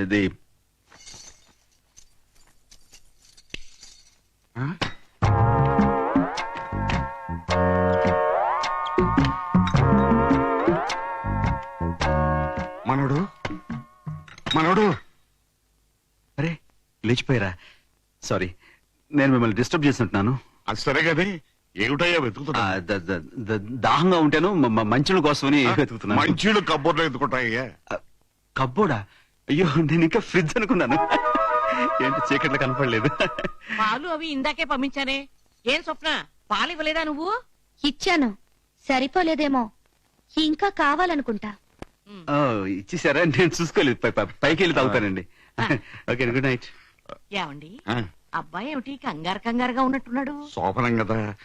ఇది మనోడు మనోడు అరే లేచిపోయారా? సారీ, నేను మిమ్మల్ని డిస్టర్బ్ చేస్తుంటున్నాను. అది సరే కదే ఏమిటయ్యా వెతుకుతున్నా? దాహంగా ఉంటాను, మంచుల కోసమని వెతుకుతున్నాను. మంచీళ్ళు కబ్బోర్లో ఎత్తుకుంటాయ్యా. కబ్బోడా? అయ్యో, నేను ఇంకా ఫ్రిడ్జ్ అనుకున్నాను. ఏంటి చీకట్లో కనపడలేదు? పాలు అవి ఇందాకే పంపించానే. ఏం స్వప్న, పాలు ఇవ్వలేదా నువ్వు? ఇచ్చాను, సరిపోలేదేమో, ఇంకా కావాలనుకుంటా. ఓ, ఇచ్చేసారా? నేను చూసుకోలేదు. పైకి వెళ్ళి తాగుతానండి. Okay, good night. ఏమండి, ఆ, అబ్బాయి ఏమిటి కంగారుగా ఉన్నట్టున్నాడు? శోభనం కదా,